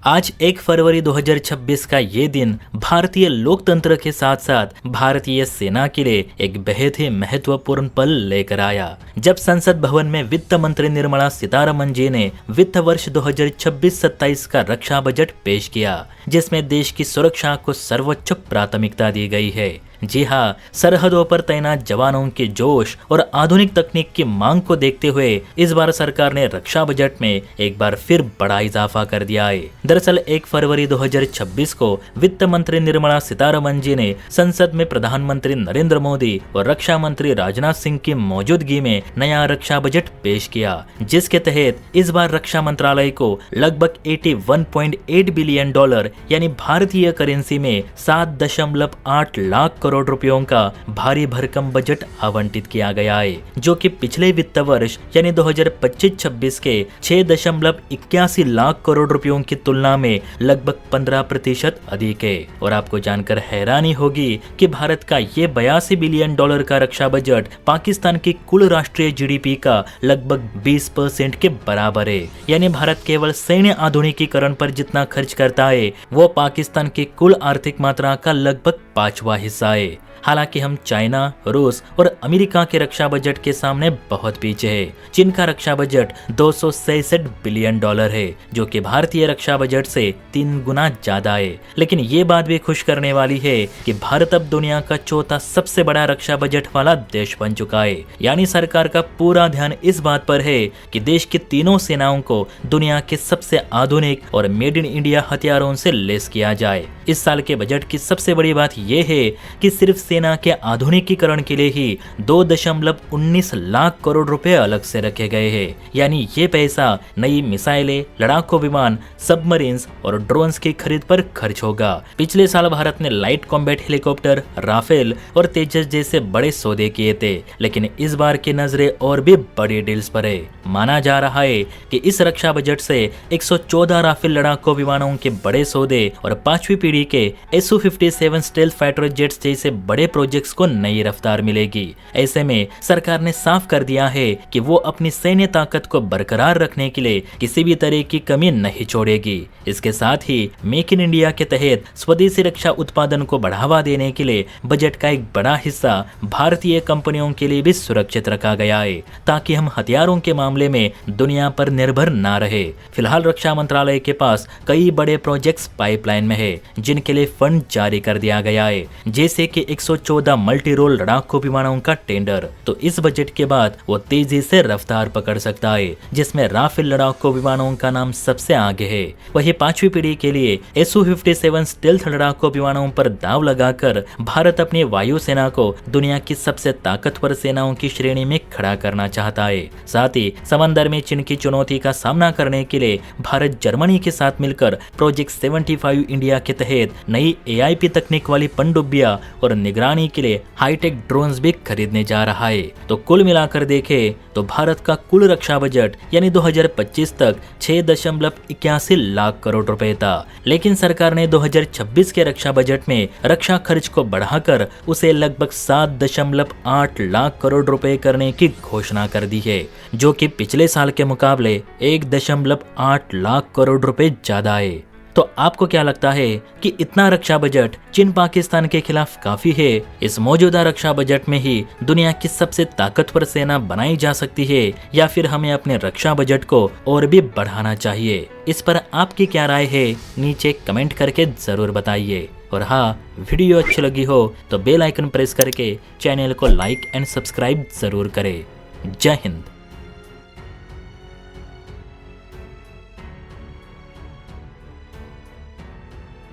आज 1 फरवरी 2026 का ये दिन भारतीय लोकतंत्र के साथ साथ भारतीय सेना के लिए एक बेहद ही महत्वपूर्ण पल लेकर आया, जब संसद भवन में वित्त मंत्री निर्मला सीतारमण जी ने वित्त वर्ष 2026-27 का रक्षा बजट पेश किया, जिसमें देश की सुरक्षा को सर्वोच्च प्राथमिकता दी गई है। जी हाँ, सरहदों पर तैनात जवानों के जोश और आधुनिक तकनीक की मांग को देखते हुए इस बार सरकार ने रक्षा बजट में एक बार फिर बड़ा इजाफा कर दिया है। दरअसल 1 फरवरी 2026 को वित्त मंत्री निर्मला सीतारमण जी ने संसद में प्रधानमंत्री नरेंद्र मोदी और रक्षा मंत्री राजनाथ सिंह की मौजूदगी में नया रक्षा बजट पेश किया, जिसके तहत इस बार रक्षा मंत्रालय को लगभग 81.8 बिलियन डॉलर यानी भारतीय करेंसी में 7.8 लाख करोड़ रुपयों का भारी भरकम बजट आवंटित किया गया है, जो कि पिछले वित्त वर्ष यानी 2025-26 के 6.81 लाख करोड़ रुपयों की तुलना में लगभग 15% अधिक है। और आपको जानकर हैरानी होगी कि भारत का ये 82 बिलियन डॉलर का रक्षा बजट पाकिस्तान की कुल राष्ट्रीय जीडीपी का लगभग 20% के बराबर है। यानी भारत केवल सैन्य आधुनिकीकरण पर जितना खर्च करता है वो पाकिस्तान की कुल आर्थिक मात्रा का लगभग 5वां हिस्सा है। हालांकि हम चाइना, रूस और अमेरिका के रक्षा बजट के सामने बहुत पीछे है। चीन का रक्षा बजट 266 बिलियन डॉलर है, जो कि भारतीय रक्षा बजट से 3 गुना ज्यादा है। लेकिन ये बात भी खुश करने वाली है कि भारत अब दुनिया का चौथा सबसे बड़ा रक्षा बजट वाला देश बन चुका है। यानी सरकार का पूरा ध्यान इस बात पर है कि देश की तीनों सेनाओं को दुनिया के सबसे आधुनिक और मेड इन इंडिया हथियारों से लैस किया जाए। इस साल के बजट की सबसे बड़ी बात यह है कि सिर्फ सेना के आधुनिकीकरण के लिए ही 2.19 लाख करोड़ रुपए अलग से रखे गए हैं। यानी ये पैसा नई मिसाइलें, लड़ाकू विमान, सबमरीन्स और ड्रोन्स की खरीद पर खर्च होगा। पिछले साल भारत ने लाइट कॉम्बैट हेलीकॉप्टर, राफेल और तेजस जैसे बड़े सौदे किए थे, लेकिन इस बार की नजरें और भी बड़ी डील्स पर है। माना जा रहा है कि इस रक्षा बजट से 114 राफेल लड़ाकू विमानों के बड़े सौदे और 5वीं पीढ़ी के Su-57 स्टेल्थ फाइटर जेट्स जैसे बड़े प्रोजेक्ट्स को नई रफ्तार मिलेगी। ऐसे में सरकार ने साफ कर दिया है कि वो अपनी सैन्य ताकत को बरकरार रखने के लिए किसी भी तरह की कमी नहीं छोड़ेगी। इसके साथ ही मेक इन इंडिया के तहत स्वदेशी रक्षा उत्पादन को बढ़ावा देने के लिए बजट का एक बड़ा हिस्सा भारतीय कंपनियों के लिए भी सुरक्षित रखा गया है, ताकि हम हथियारों के मामले में दुनिया पर निर्भर न रहे। फिलहाल रक्षा मंत्रालय के पास कई बड़े प्रोजेक्ट्स पाइपलाइन में है, जिनके लिए फंड जारी कर दिया गया है, जैसे कि 114 मल्टी रोल लड़ाकू विमानों का टेंडर। तो इस बजट के बाद वो तेजी से रफ्तार पकड़ सकता है, जिसमें राफेल लड़ाकू विमानों का नाम सबसे आगे है। वही 5वीं पीढ़ी के लिए Su-57 स्टेल्थ लड़ाकू विमानों पर दाव लगाकर भारत अपनी वायुसेना को दुनिया की सबसे ताकतवर सेनाओं की श्रेणी में खड़ा करना चाहता है। साथ ही समंदर में चीन की चुनौती का सामना करने के लिए भारत जर्मनी के साथ मिलकर प्रोजेक्ट 75 इंडिया के तहत नई AIP तकनीक वाली पनडुब्बियां और निगरानी के लिए हाईटेक ड्रोन्स भी खरीदने जा रहा है। तो कुल मिलाकर देखें तो भारत का कुल रक्षा बजट यानी 2025 तक 6.81 लाख करोड़ रुपए था, लेकिन सरकार ने 2026 के रक्षा बजट में रक्षा खर्च को बढ़ाकर उसे लगभग 7.8 लाख करोड़ रुपए करने की घोषणा कर दी है, जो कि पिछले साल के मुकाबले 1.8 लाख करोड़ रुपए ज्यादा है। तो आपको क्या लगता है कि इतना रक्षा बजट चीन पाकिस्तान के खिलाफ काफी है? इस मौजूदा रक्षा बजट में ही दुनिया की सबसे ताकतवर सेना बनाई जा सकती है, या फिर हमें अपने रक्षा बजट को और भी बढ़ाना चाहिए? इस पर आपकी क्या राय है, नीचे कमेंट करके जरूर बताइए। और हाँ, वीडियो अच्छी लगी हो तो बेल आइकन प्रेस करके चैनल को लाइक एंड सब्सक्राइब जरूर करें। जय हिंद।